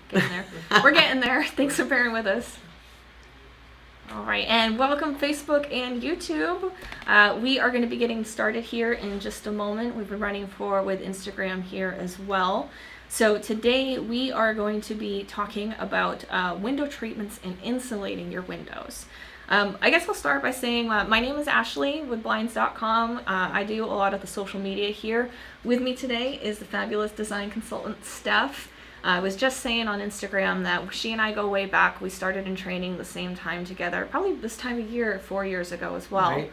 Getting there. We're getting there. Thanks for bearing with us. All right, and welcome Facebook and YouTube. We are going to be getting started here in just a moment. We've been running with Instagram here as well. So today we are going to be talking about window treatments and insulating your windows. I guess I'll start by saying my name is Ashley with Blinds.com. I do a lot of the social media here. With me today is the fabulous design consultant, Steph. I was just saying on Instagram that she and I go way back. We started in training the same time together, probably this time of year 4 years ago as well. Right.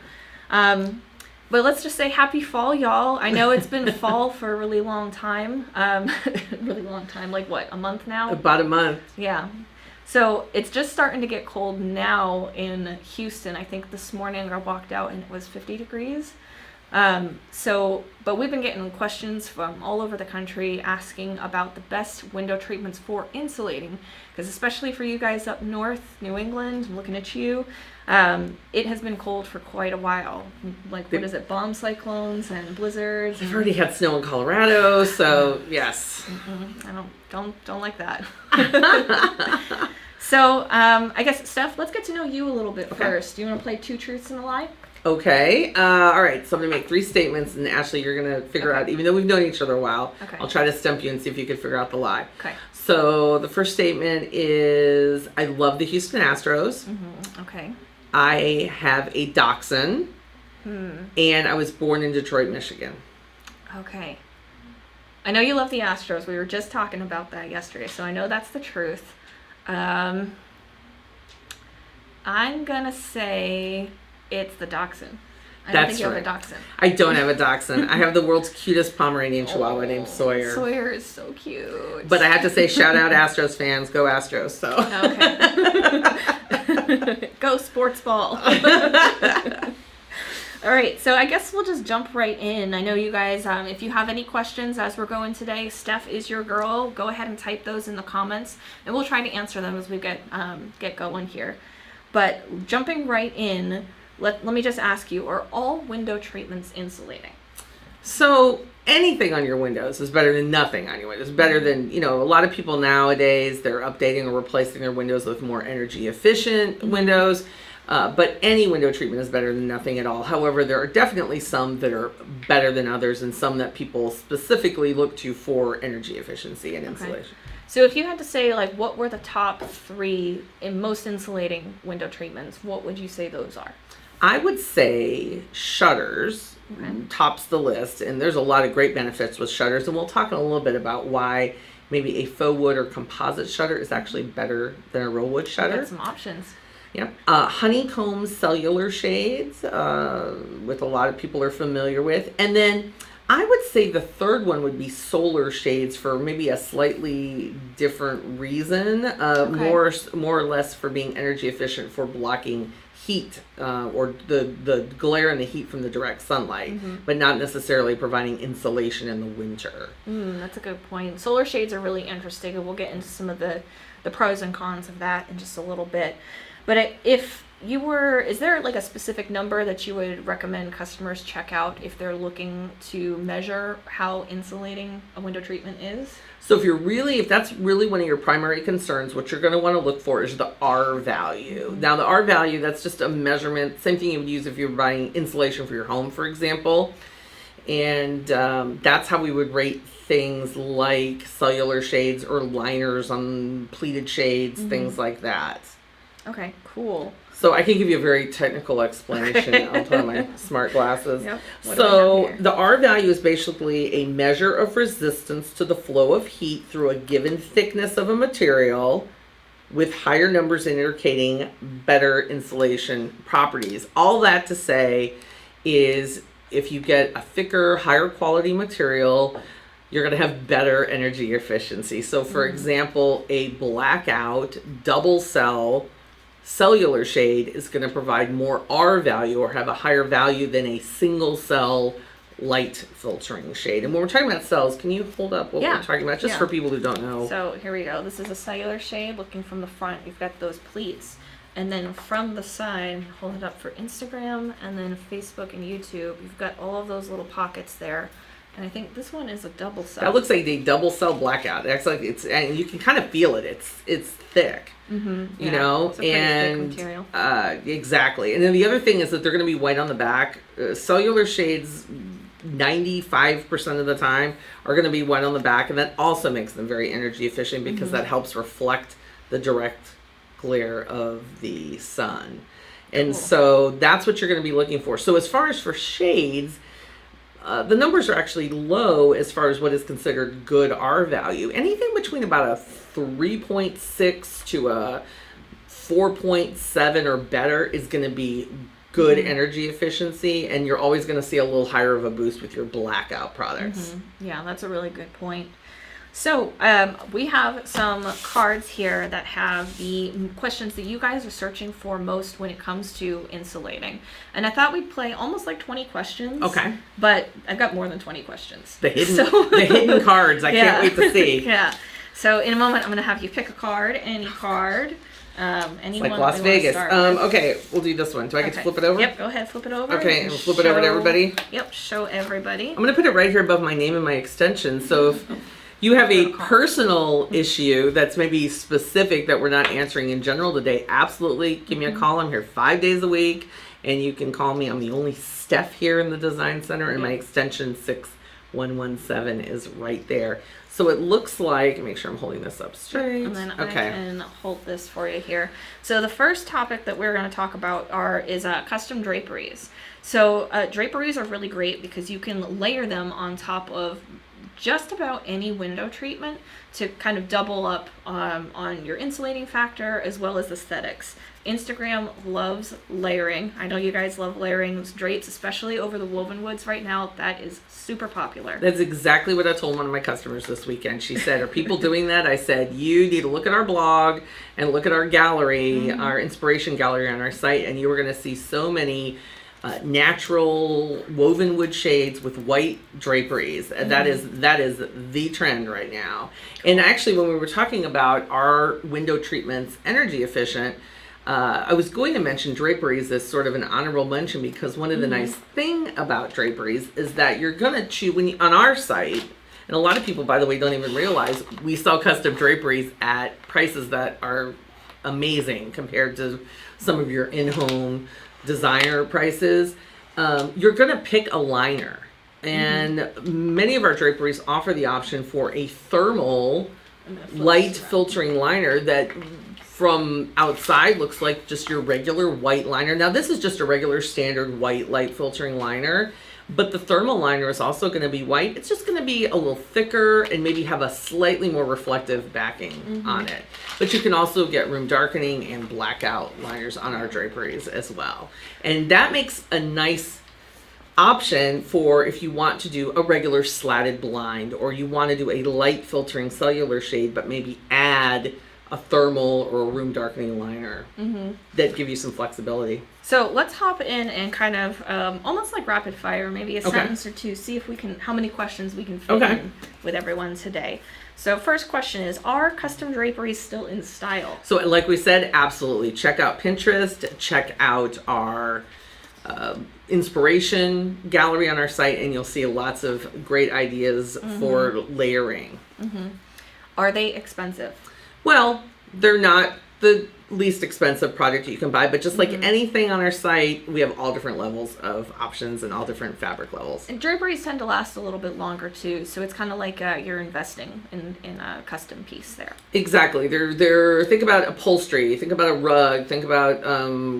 But let's just say happy fall, y'all. I know it's been fall for a really long time. Really long time, like what, a month now? About a month. Yeah. So it's just starting to get cold now in Houston. I think this morning I walked out and it was 50 degrees. But we've been getting questions from all over the country asking about the best window treatments for insulating, because especially for you guys up north, New England, I'm looking at you, it has been cold for quite a while. Like, what is it, bomb cyclones and blizzards? We've already had snow in Colorado, so yes. I don't like that. So, I guess, Steph, let's get to know you a little bit first. Do you want to play Two Truths and a Lie? Okay. All right. So I'm going to make 3 statements, and Ashley, you're going to figure out, even though we've known each other a while, I'll try to stump you and see if you can figure out the lie. Okay. So the first statement is, I love the Houston Astros. Mm-hmm. Okay. I have a dachshund, and I was born in Detroit, Michigan. Okay. I know you love the Astros. We were just talking about that yesterday, so I know that's the truth. I'm going to say it's the dachshund. I don't think you have a dachshund. I don't have a dachshund. I have the world's cutest Pomeranian Chihuahua named Sawyer. Sawyer is so cute. But I have to say, shout out Astros fans. Go Astros. So. Okay. Go sports ball. All right, so I guess we'll just jump right in. I know you guys, if you have any questions as we're going today, Steph is your girl. Go ahead and type those in the comments, and we'll try to answer them as we get going here. But jumping right in, let me just ask you, are all window treatments insulating? So anything on your windows is better than nothing on your windows. Better than, a lot of people nowadays, they're updating or replacing their windows with more energy efficient windows. But any window treatment is better than nothing at all. However, there are definitely some that are better than others, and some that people specifically look to for energy efficiency and insulation. So if you had to say, like, what were the top 3 in most insulating window treatments, what would you say those are? I would say shutters tops the list, and there's a lot of great benefits with shutters, and we'll talk a little bit about why maybe a faux wood or composite shutter is actually better than a real wood shutter. Got some options. Yep. Honeycomb cellular shades, with a lot of people are familiar with. And then I would say the third one would be solar shades for maybe a slightly different reason. More or less for being energy efficient for blocking heat or the glare and the heat from the direct sunlight, but not necessarily providing insulation in the winter. That's a good point. Solar shades are really interesting, and we'll get into some of the pros and cons of that in just a little bit. But is there like a specific number that you would recommend customers check out if they're looking to measure how insulating a window treatment is? So if that's really one of your primary concerns, what you're going to want to look for is the R value. Now the R value, that's just a measurement, same thing you would use if you're buying insulation for your home, for example. And that's how we would rate things like cellular shades or liners on pleated shades, things like that. Okay, cool. So I can give you a very technical explanation. I'll put on my smart glasses. Yep. So the R value is basically a measure of resistance to the flow of heat through a given thickness of a material, with higher numbers indicating better insulation properties. All that to say is, if you get a thicker, higher quality material, you're going to have better energy efficiency. So for example, a blackout double cell cellular shade is going to provide more R value or have a higher value than a single cell light filtering shade. And when we're talking about cells, can you hold up what we're talking about just for people who don't know? So here we go. This is a cellular shade. Looking from the front, you've got those pleats. And then from the side, hold it up for Instagram and then Facebook and YouTube, you've got all of those little pockets there. And I think this one is a double cell. That looks like a double cell blackout. It's like and you can kind of feel it. It's thick. Mm-hmm. You know, it's a pretty and thick material. Exactly. And then the other thing is that they're going to be white on the back. Cellular shades, 95% of the time, are going to be white on the back, and that also makes them very energy efficient because that helps reflect the direct glare of the sun. And so that's what you're going to be looking for. So as far as for shades, the numbers are actually low as far as what is considered good R value. Anything between about a 3.6 to a 4.7 or better is going to be good energy efficiency, and you're always going to see a little higher of a boost with your blackout products. Yeah, that's a really good point. So we have some cards here that have the questions that you guys are searching for most when it comes to insulating. And I thought we'd play almost like 20 questions. Okay. But I've got more than 20 questions. The hidden cards. I can't wait to see. Yeah. So in a moment, I'm going to have you pick a card, any card. It's like Las Vegas. Okay, we'll do this one. Do I get to flip it over? Yep, go ahead, flip it over. Okay, and flip it over to everybody. Yep, show everybody. I'm going to put it right here above my name and my extension. So if you have a personal issue that's maybe specific that we're not answering in general today, absolutely give me a call. I'm here 5 days a week, and you can call me. I'm the only Steph here in the Design Center, and my extension 6117 is right there. So it looks like, make sure I'm holding this up straight. And then I can hold this for you here. So the first topic that we're going to talk about is custom draperies. So draperies are really great because you can layer them on top of just about any window treatment to kind of double up on your insulating factor as well as aesthetics. Instagram loves layering. I know you guys love layering drapes, especially over the woven woods right now. That is super popular. That's exactly what I told one of my customers this weekend. She said, are people doing that? I said, you need to look at our blog and look at our gallery, our inspiration gallery on our site, and you are going to see so many natural woven wood shades with white draperies. That is the trend right now. And actually, when we were talking about our window treatments energy efficient, I was going to mention draperies as sort of an honorable mention because one of the nice thing about draperies is that you're going to choose on our site, and a lot of people, by the way, don't even realize we sell custom draperies at prices that are amazing compared to some of your in-home designer prices. You're going to pick a liner, and many of our draperies offer the option for a thermal light filtering liner that from outside looks like just your regular white liner. Now this is just a regular standard white light filtering liner, but the thermal liner is also going to be white. It's just going to be a little thicker and maybe have a slightly more reflective backing on it. But you can also get room darkening and blackout liners on our draperies as well. And that makes a nice option for if you want to do a regular slatted blind, or you want to do a light filtering cellular shade but maybe add a thermal or a room darkening liner that give you some flexibility. So let's hop in and kind of almost like rapid fire, maybe a sentence or two, see if we can, how many questions we can fit in with everyone today. So first question is, are custom draperies still in style? So like we said, absolutely. Check out Pinterest, check out our inspiration gallery on our site, and you'll see lots of great ideas for layering. Are they expensive? Well, they're not the least expensive product you can buy, but just like anything on our site, we have all different levels of options and all different fabric levels. And draperies tend to last a little bit longer too, so it's kind of like you're investing in a custom piece there. Exactly. They're think about upholstery, think about a rug, think about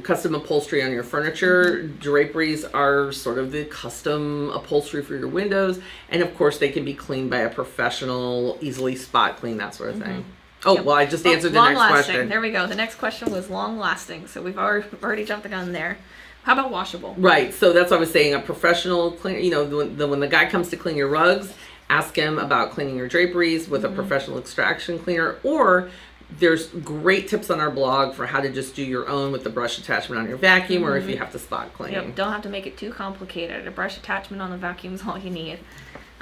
custom upholstery on your furniture. Draperies are sort of the custom upholstery for your windows, and of course they can be cleaned by a professional, easily spot clean, that sort of thing. Oh, well, I just answered the next question. There we go. The next question was long lasting. So we've already jumped the gun there. How about washable? Right. So that's what I was saying. A professional cleaner, you know, when the guy comes to clean your rugs, ask him about cleaning your draperies with a professional extraction cleaner. Or there's great tips on our blog for how to just do your own with the brush attachment on your vacuum, or if you have to spot clean. Yep. Don't have to make it too complicated. A brush attachment on the vacuum is all you need.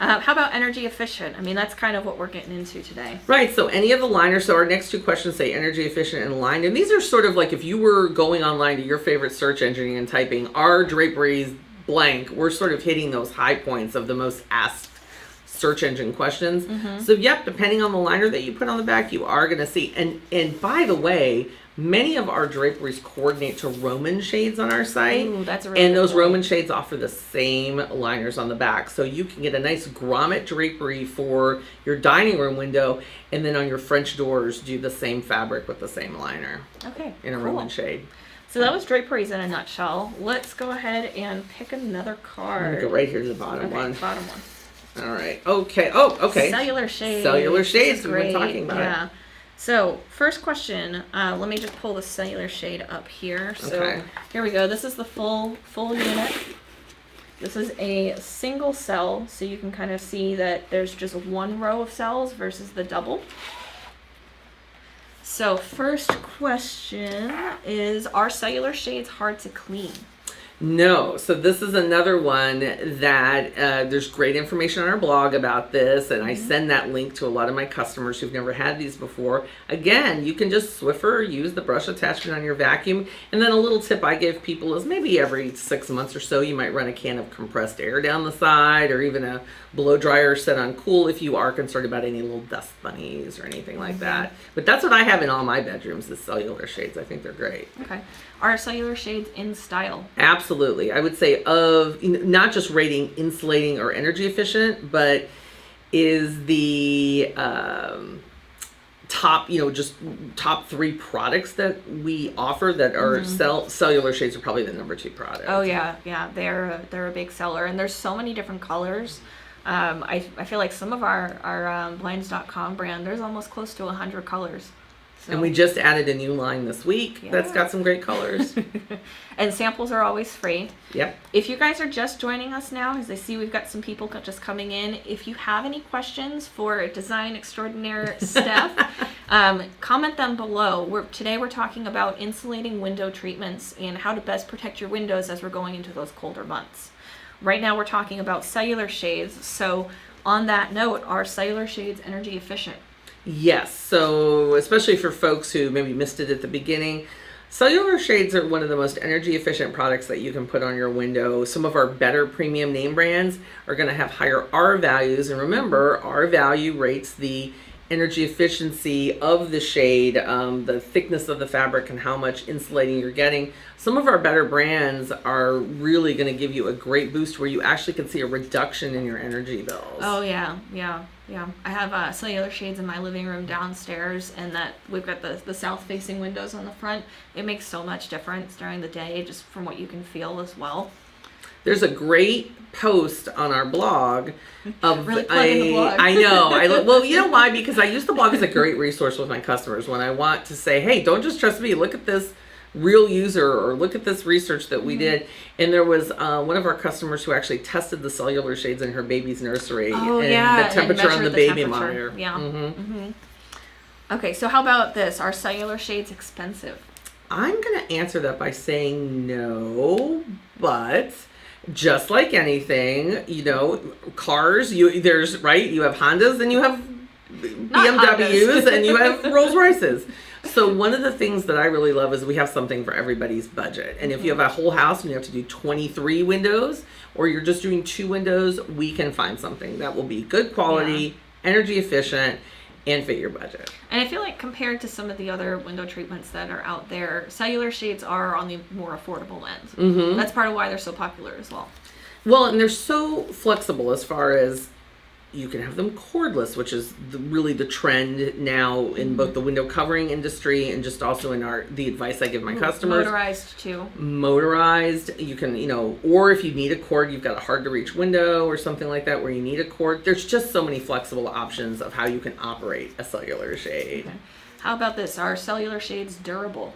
How about energy efficient? I mean, that's kind of what we're getting into today. Right. So any of the liners, so our next two questions say energy efficient and lined. And these are sort of like if you were going online to your favorite search engine and typing our draperies blank, we're sort of hitting those high points of the most asked search engine questions. So yep, depending on the liner that you put on the back, you are going to see. And by the way, many of our draperies coordinate to Roman shades on our site. Ooh, that's a really and those good point. Roman shades offer the same liners on the back. So you can get a nice grommet drapery for your dining room window, and then on your French doors, do the same fabric with the same liner Okay, in a cool. Roman shade. So that was draperies in a nutshell. Let's go ahead and pick another I'm card. going to go right here to the bottom Okay, one. bottom one. All right. Okay. Oh, okay. Cellular shades. Cellular This shades. is We've been great. talking about Yeah. it. So first question. Let me just pull the cellular shade up here. So Okay. here we go. This is the full unit. This is a single cell, so you can kind of see that there's just one row of cells versus the double. So first question is, are cellular shades hard to clean? No. So this is another one that there's great information on our blog about this, and I send that link to a lot of my customers who've never had these before. Again, you can just Swiffer or use the brush attachment on your vacuum. And then a little tip I give people is maybe every 6 months or so, you might run a can of compressed air down the side, or even a blow dryer set on cool if you are concerned about any little dust bunnies or anything like that. But that's what I have in all my bedrooms, is cellular shades. I think they're great. Okay. Are cellular shades in style? Absolutely. I would say not just rating insulating or energy efficient, but is the top, just top 3 products that we offer that are cellular shades are probably the number 2 product. Oh yeah, they're a big seller, and there's so many different colors. I feel like some of our Blinds.com brand, there's almost close to 100 colors. So. And we just added a new line this week that's got some great colors. And samples are always free. Yep. If you guys are just joining us now, as I see we've got some people just coming in, if you have any questions for Design Extraordinaire Steph, comment them below. Today we're talking about insulating window treatments and how to best protect your windows as we're going into those colder months. Right now we're talking about cellular shades. So on that note, are cellular shades energy efficient? Yes. So especially for folks who maybe missed it at the beginning, cellular shades are one of the most energy efficient products that you can put on your window. Some of our better premium name brands are going to have higher R values. And remember, R value rates the energy efficiency of the shade, the thickness of the fabric, and how much insulating you're getting. Some of our better brands are really going to give you a great boost where you actually can see a reduction in your energy bills. Oh yeah. I have cellular shades in my living room downstairs, and that we've got the south-facing windows on the front. It makes so much difference during the day, just from what you can feel as well. There's a great post on our blog of really plugging the blog. I know. Well, you know why? Because I use the blog as a great resource with my customers when I want to say, hey, don't just trust me. Look at this real user, or look at this research that we did. And there was one of our customers who actually tested the cellular shades in her baby's nursery and the temperature on the baby monitor. Yeah. Okay, so how about this? Are cellular shades expensive? I'm going to answer that by saying no, but just like anything, cars, you have Hondas and you have BMWs and you have Rolls Royces. So one of the things that I really love is we have something for everybody's budget. And if you have a whole house and you have to do 23 windows, or you're just doing 2 windows, we can find something that will be good quality, energy efficient, and fit your budget. And I feel like compared to some of the other window treatments that are out there, cellular shades are on the more affordable end. That's part of why they're so popular as well. Well, and they're so flexible as far as you can have them cordless, which is really the trend now in both the window covering industry and just also in the advice I give my customers. Motorized too. Motorized. You can, or if you need a cord, you've got a hard to reach window or something like that where you need a cord. There's just so many flexible options of how you can operate a cellular shade. Okay. How about this? Are cellular shades durable?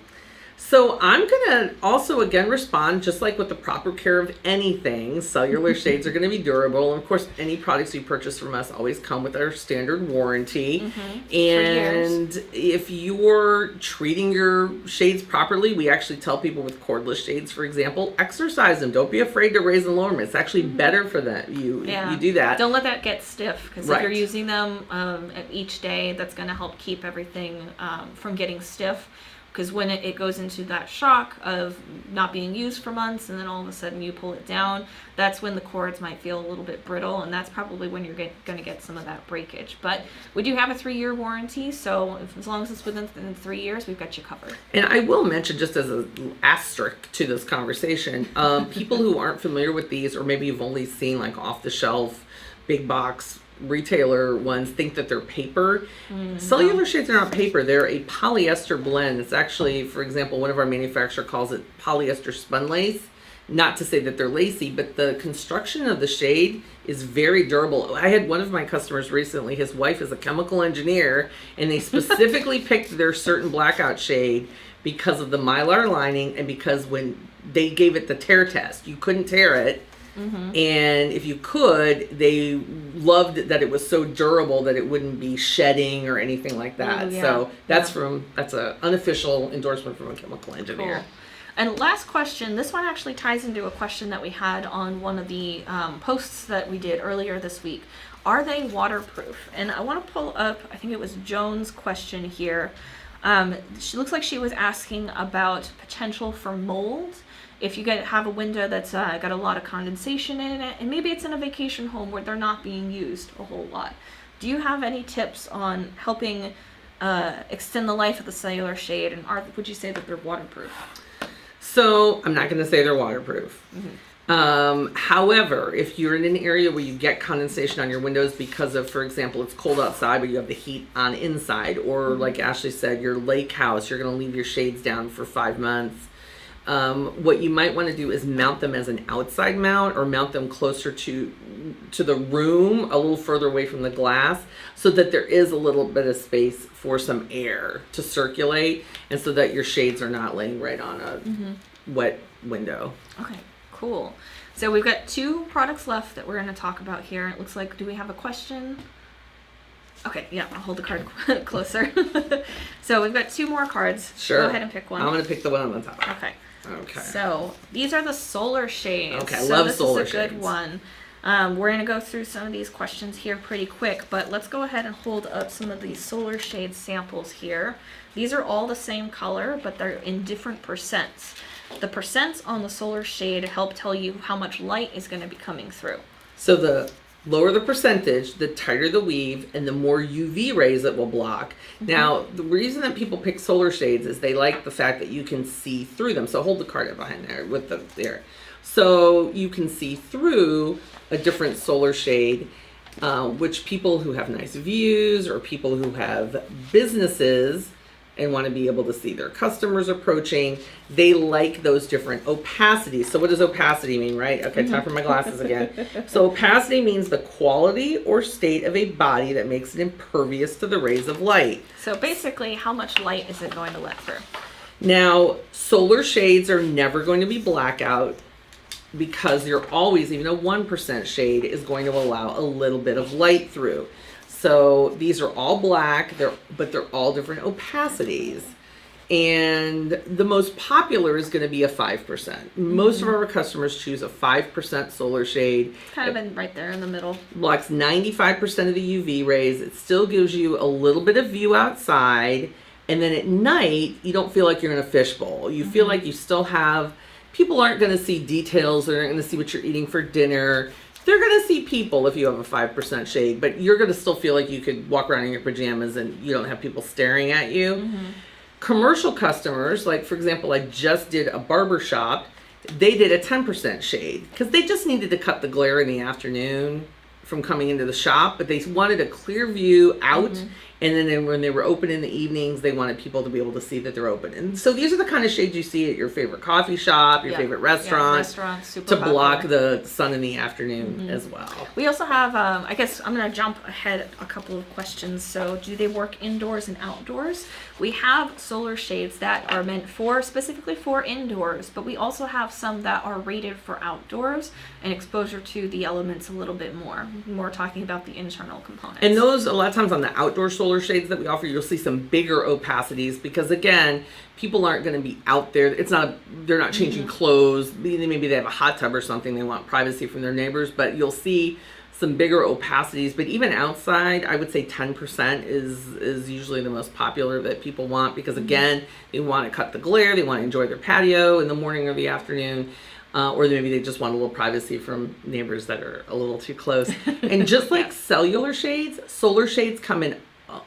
So I'm going to also again respond just like with the proper care of anything. Cellular shades are going to be durable. And of course, any products you purchase from us always come with our standard warranty. And if you're treating your shades properly, we actually tell people with cordless shades, for example, exercise them. Don't be afraid to raise and lower them. It's actually better for them. You do that. Don't let that get stiff, because if you're using them each day, that's going to help keep everything from getting stiff. because when it goes into that shock of not being used for months and then all of a sudden you pull it down, that's when the cords might feel a little bit brittle, and that's probably when you're going to get some of that breakage. But we do have a 3-year warranty, so as long as it's within 3 years, we've got you covered. And I will mention, just as an asterisk to this conversation, people who aren't familiar with these, or maybe you've only seen like off the shelf, big box retailer ones, think that they're paper. Cellular shades are not paper. They're a polyester blend. It's actually, for example, one of our manufacturer calls it polyester spun lace. Not to say that they're lacy, but the construction of the shade is very durable. I had one of my customers recently, his wife is a chemical engineer, and they specifically picked their certain blackout shade because of the Mylar lining, and because when they gave it the tear test, you couldn't tear it. And if you could, they loved that it was so durable that it wouldn't be shedding or anything like that. So that's an unofficial endorsement from a chemical engineer. Cool. And last question, this one actually ties into a question that we had on one of the posts that we did earlier this week. Are they waterproof? And I want to pull up, I think it was Joan's question here. She looks like she was asking about potential for mold. If you have a window that's got a lot of condensation in it, and maybe it's in a vacation home where they're not being used a whole lot. Do you have any tips on helping extend the life of the cellular shade, and would you say that they're waterproof? So I'm not going to say they're waterproof. However, if you're in an area where you get condensation on your windows because of, for example, it's cold outside but you have the heat on inside, or like Ashley said, your lake house, you're going to leave your shades down for 5 months. What you might want to do is mount them as an outside mount, or mount them closer to the room, a little further away from the glass, so that there is a little bit of space for some air to circulate, and so that your shades are not laying right on a wet window. Okay, cool. So we've got 2 products left that we're going to talk about here. It looks like, do we have a question? Okay, yeah, I'll hold the card closer. So we've got 2 more cards. Sure. Go ahead and pick one. I'm going to pick the one on the top. Okay. Okay. So these are the solar shades. Okay, I love solar shades. This is a good one. We're going to go through some of these questions here pretty quick, but let's go ahead and hold up some of these solar shade samples here. These are all the same color, but they're in different percents. The percents on the solar shade help tell you how much light is going to be coming through. So the lower the percentage, the tighter the weave, and the more UV rays it will block. Now, the reason that people pick solar shades is they like the fact that you can see through them. So hold the card up behind there with the there. So you can see through a different solar shade, which people who have nice views, or people who have businesses and want to be able to see their customers approaching, they like those different opacities. So what does opacity mean, right? Okay, time for my glasses again. So opacity means the quality or state of a body that makes it impervious to the rays of light. So basically, how much light is it going to let through? Now, solar shades are never going to be blackout, because you're always, even a 1% shade is going to allow a little bit of light through. So these are all black, but they're all different opacities. And the most popular is going to be a 5%. Most of our customers choose a 5% solar shade. Kind of in right there in the middle. Blocks 95% of the UV rays. It still gives you a little bit of view outside. And then at night, you don't feel like you're in a fishbowl. You feel like you still have, people aren't going to see details. They're not going to see what you're eating for dinner. They're going to see people if you have a 5% shade, but you're going to still feel like you could walk around in your pajamas and you don't have people staring at you. Commercial customers, like for example, I just did a barber shop. They did a 10% shade because they just needed to cut the glare in the afternoon from coming into the shop, but they wanted a clear view out. And then when they were open in the evenings, they wanted people to be able to see that they're open. And so these are the kind of shades you see at your favorite coffee shop, your favorite restaurant, super to popular. block the sun in the afternoon as well. We also have, I guess I'm going to jump ahead a couple of questions. So do they work indoors and outdoors? We have solar shades that are meant specifically for indoors, but we also have some that are rated for outdoors and exposure to the elements a little bit more. More talking about the internal components. And those, a lot of times on the outdoor solar solar shades that we offer, you'll see some bigger opacities because again, people aren't going to be out there. They're not changing clothes. Maybe they have a hot tub or something. They want privacy from their neighbors, but you'll see some bigger opacities. But even outside, I would say 10% is usually the most popular that people want because again, they want to cut the glare. They want to enjoy their patio in the morning or the afternoon. Or maybe they just want a little privacy from neighbors that are a little too close. And just like cellular shades, solar shades come in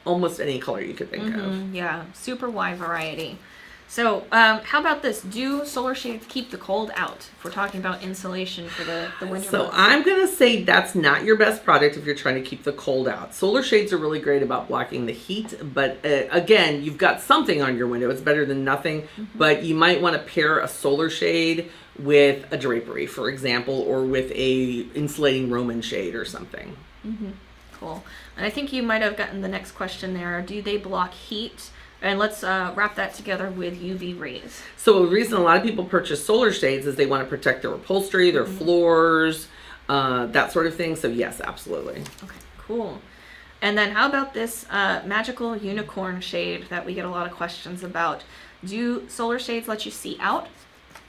almost any color you could think of. Yeah, super wide variety. So how about this? Do solar shades keep the cold out? If we're talking about insulation for the winter So months. I'm going to say that's not your best product if you're trying to keep the cold out. Solar shades are really great about blocking the heat, but again, you've got something on your window. It's better than nothing, but you might want to pair a solar shade with a drapery, for example, or with a insulating Roman shade or something. Cool. And I think you might have gotten the next question there. Do they block heat? And let's wrap that together with UV rays. So the reason a lot of people purchase solar shades is they want to protect their upholstery, their floors, that sort of thing. So yes, absolutely. Okay, cool. And then how about this magical unicorn shade that we get a lot of questions about? Do solar shades let you see out,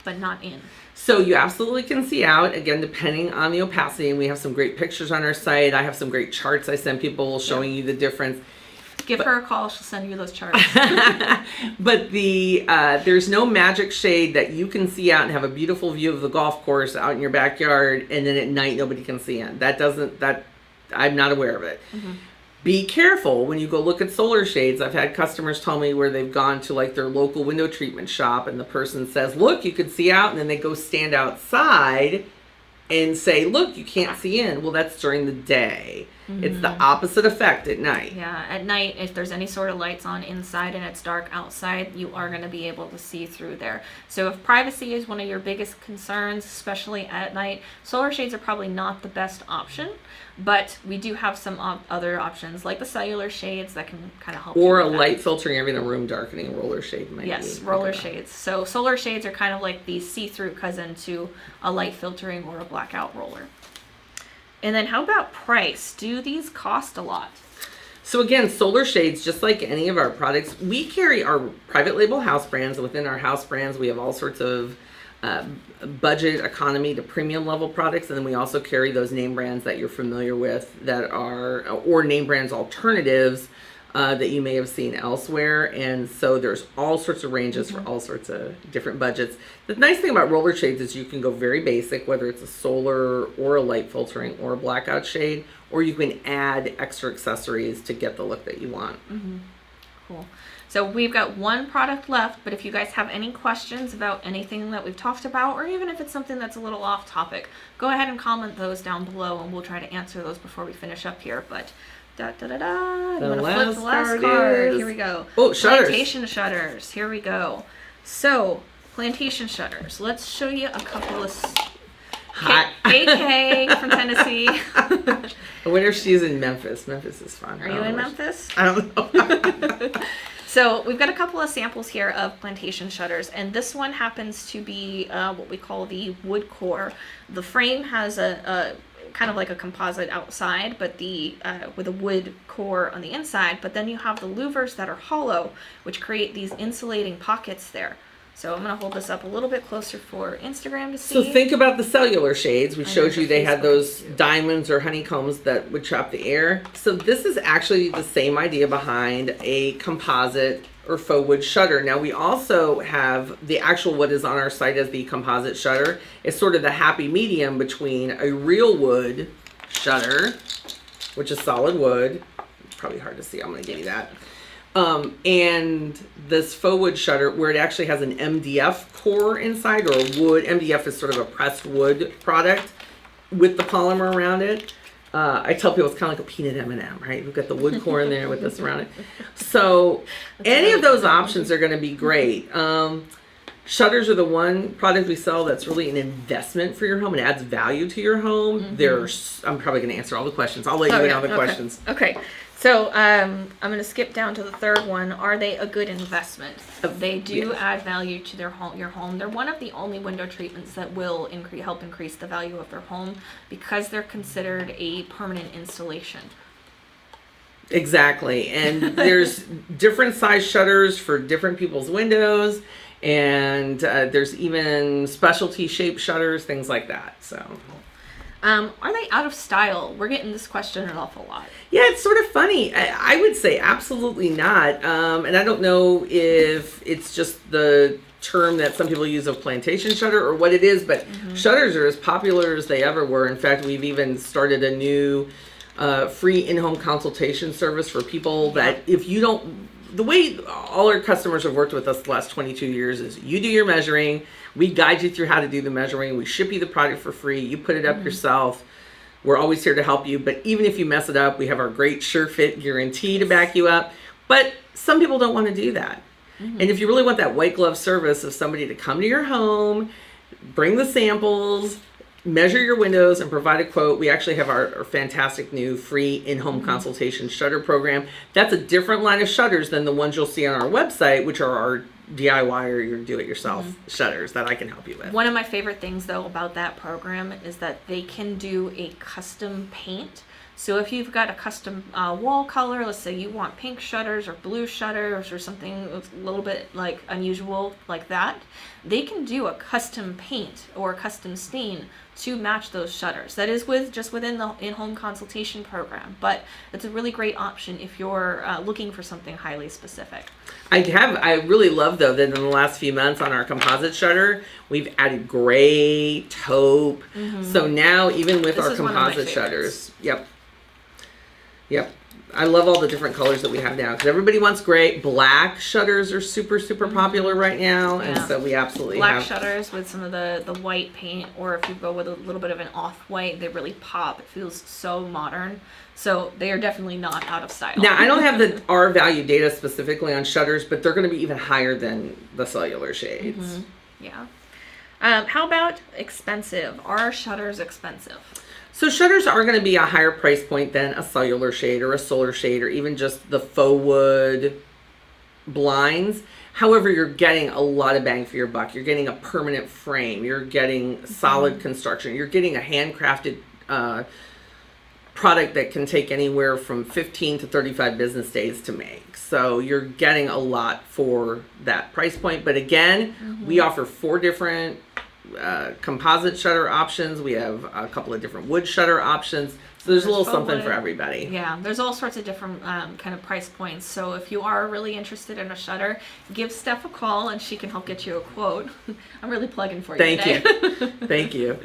but not in? So you absolutely can see out, again, depending on the opacity. And we have some great pictures on our site. I have some great charts I send people showing you the difference. Give her a call. She'll send you those charts. But there's no magic shade that you can see out and have a beautiful view of the golf course out in your backyard, and then at night nobody can see in. I'm not aware of it. Be careful when you go look at solar shades. I've had customers tell me where they've gone to like their local window treatment shop, and the person says, "Look, you could see out," and then they go stand outside and say, "Look, you can't see in." Well, that's during the day. It's the opposite effect at night. Yeah, at night, if there's any sort of lights on inside and it's dark outside, you are going to be able to see through there. So if privacy is one of your biggest concerns, especially at night, solar shades are probably not the best option. But we do have some other options, like the cellular shades that can kind of help. Or you a with that. light filtering, having a room darkening roller shade might be. Yes, roller shades. So solar shades are kind of like the see-through cousin to a light filtering or a blackout roller. And then how about price? Do these cost a lot? So again, solar shades, just like any of our products, we carry our private label house brands. Within our house brands, we have all sorts of budget, economy to premium level products. And then we also carry those name brands that you're familiar with that are, or name brands alternatives that you may have seen elsewhere. And so there's all sorts of ranges for all sorts of different budgets. The nice thing about roller shades is you can go very basic, whether it's a solar or a light filtering or a blackout shade, or you can add extra accessories to get the look that you want. Cool. So we've got one product left, but if you guys have any questions about anything that we've talked about, or even if it's something that's a little off topic, go ahead and comment those down below and we'll try to answer those before we finish up here. But I'm gonna flip the last card. Here we go. Oh, shutters. Plantation shutters. Here we go. So plantation shutters. Let's show you a couple of Hi. AK from Tennessee. I wonder if she's in Memphis. Memphis is fun. Are you in Memphis? I don't know. So we've got a couple of samples here of plantation shutters, and this one happens to be what we call the wood core. The frame has a kind of like a composite outside, but with a wood core on the inside. But then you have the louvers that are hollow, which create these insulating pockets there. So I'm going to hold this up a little bit closer for Instagram to see. So think about the cellular shades. We showed you they had Facebook those too. diamonds or honeycombs that would trap the air. So this is actually the same idea behind a composite or faux wood shutter. Now we also have the actual, what is on our site as the composite shutter. It's sort of the happy medium between a real wood shutter, which is solid wood. Probably hard to see. I'm going to give you that. And this faux wood shutter where it actually has an MDF core inside, or a wood. MDF is sort of a pressed wood product with the polymer around it. I tell people it's kind of like a peanut M&M, right? We've got the wood core in there with this around it. So any of those options are going to be great. Shutters are the one product we sell that's really an investment for your home. It adds value to your home. I'm probably going to answer all the questions. I'll let you in on the questions. Okay. So I'm going to skip down to the third one. Are they a good investment? They do add value to your home. They're one of the only window treatments that will help increase the value of their home because they're considered a permanent installation. Exactly. And there's different size shutters for different people's windows. And there's even specialty shaped shutters, things like that. So, are they out of style? We're getting this question an awful lot. yeah, it's sort of funny. I would say absolutely not. And I don't know if it's just the term that some people use of plantation shutter or what it is, but shutters are as popular as they ever were. In fact, we've even started a new free in-home consultation service for people that if you don't, the way all our customers have worked with us the last 22 years is you do your measuring, we guide you through how to do the measuring, we ship you the product for free, you put it up yourself. We're always here to help you, but even if you mess it up, we have our great sure fit guarantee to back you up. But some people don't want to do that. And if you really want that white glove service of somebody to come to your home, bring the samples, measure your windows, and provide a quote, we actually have our fantastic new free in-home consultation shutter program. That's a different line of shutters than the ones you'll see on our website, which are our DIY or your do-it-yourself shutters that I can help you with. One of my favorite things, though, about that program is that they can do a custom paint. So if you've got a custom wall color, let's say you want pink shutters or blue shutters or something a little bit like unusual like that, they can do a custom paint or a custom stain to match those shutters. That is just within the in-home consultation program, but it's a really great option if you're looking for something highly specific. I really love, though, that in the last few months on our composite shutter, we've added gray, taupe. So now even with our composite shutters, Yep. I love all the different colors that we have now because everybody wants gray. Black shutters are super, super popular right now. And so we absolutely black have shutters with some of the white paint, or if you go with a little bit of an off-white, they really pop. It feels so modern. So they are definitely not out of style. Now, I don't have the R value data specifically on shutters, but they're going to be even higher than the cellular shades. Yeah. How about expensive? Are shutters expensive? So shutters are going to be a higher price point than a cellular shade or a solar shade or even just the faux wood blinds. However, you're getting a lot of bang for your buck. You're getting a permanent frame. You're getting solid construction. You're getting a handcrafted product that can take anywhere from 15 to 35 business days to make. So you're getting a lot for that price point. But again, we offer 4 different composite shutter options. We have a couple of different wood shutter options. So there's a little something for everybody. Yeah, there's all sorts of different kind of price points. So if you are really interested in a shutter, give Steph a call and she can help get you a quote. I'm really plugging for you today. Thank you.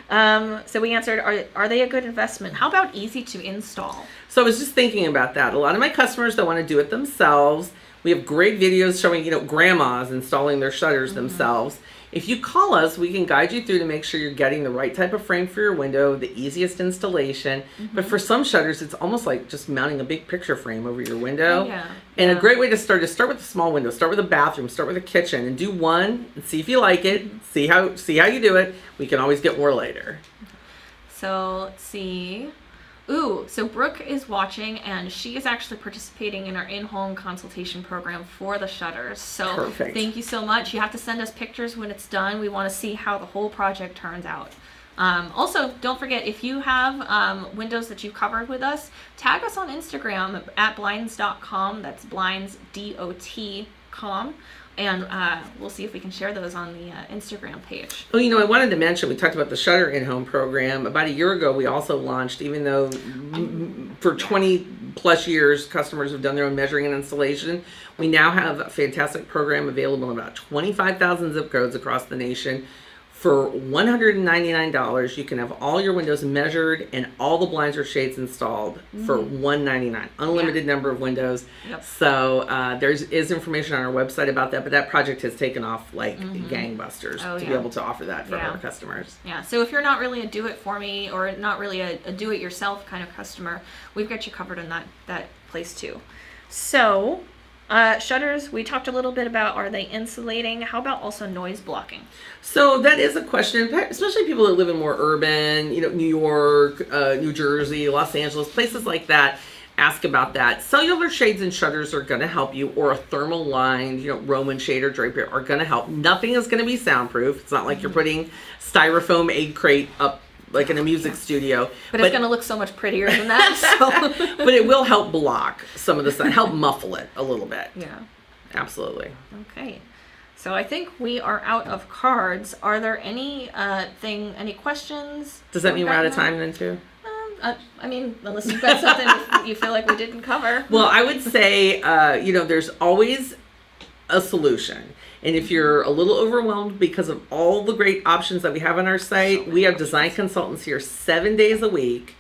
So we answered, are they a good investment? How about easy to install? So I was just thinking about that. A lot of my customers that want to do it themselves, we have great videos showing, grandmas installing their shutters themselves. If you call us, we can guide you through to make sure you're getting the right type of frame for your window, the easiest installation. But for some shutters, it's almost like just mounting a big picture frame over your window. And a great way to start is start with a small window. Start with a bathroom, start with a kitchen, and do one and see if you like it. See how you do it. We can always get more later. So let's see. Ooh, so Brooke is watching, and she is actually participating in our in-home consultation program for the shutters. So perfect. Thank you so much. You have to send us pictures when it's done. We want to see how the whole project turns out. Also, don't forget, if you have windows that you've covered with us, tag us on Instagram at Blinds.com. That's Blinds.com. And we'll see if we can share those on the Instagram page. Well, I wanted to mention, we talked about the Shutter in-home program. About a year ago, we also launched, even though for 20 plus years, customers have done their own measuring and installation, we now have a fantastic program available in about 25,000 zip codes across the nation. For $199, you can have all your windows measured and all the blinds or shades installed for $199. Unlimited number of windows. So there is information on our website about that, but that project has taken off like gangbusters to be able to offer that for our customers. Yeah, so if you're not really a do-it-for-me or not really a do-it-yourself kind of customer, we've got you covered in that place too. So shutters, we talked a little bit about, are they insulating? How about also noise blocking? So that is a question, especially people that live in more urban, New York, New Jersey, Los Angeles, places like that, ask about that. Cellular shades and shutters are going to help you, or a thermal lined, Roman shade or drapery are going to help. Nothing is going to be soundproof. It's not like you're putting styrofoam egg crate up like in a music studio. But it's going to look so much prettier than that. So. But it will help block some of the sun, help muffle it a little bit. Yeah. Absolutely. Okay. So I think we are out of cards. Are there any questions? Does that mean we're out of time then too? I mean, unless you've got something you feel like we didn't cover. Well, I would say, there's always a solution. And if you're a little overwhelmed because of all the great options that we have on our site, we have design consultants here 7 days a week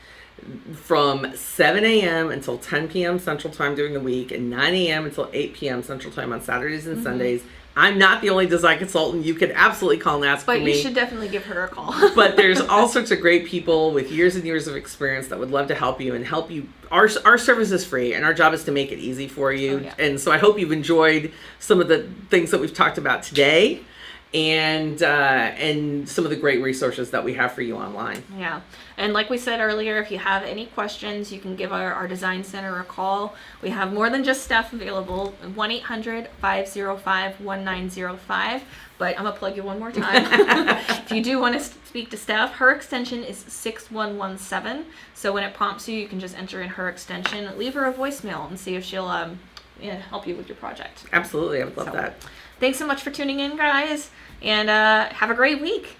from 7 a.m. until 10 p.m. Central Time during the week and 9 a.m. until 8 p.m. Central Time on Saturdays and Sundays. I'm not the only design consultant. You could absolutely call and ask for me. But you should definitely give her a call. But there's all sorts of great people with years and years of experience that would love to help you and help you. Our service is free, and our job is to make it easy for you. Oh, yeah. And so I hope you've enjoyed some of the things that we've talked about today, and some of the great resources that we have for you online. Yeah. And like we said earlier, if you have any questions, you can give our design center a call. We have more than just staff available, 1-800-505-1905. But I'm going to plug you one more time. If you do want to speak to staff, her extension is 6117. So when it prompts you, you can just enter in her extension, leave her a voicemail, and see if she'll help you with your project. Absolutely. I would love that. Thanks so much for tuning in, guys. And have a great week.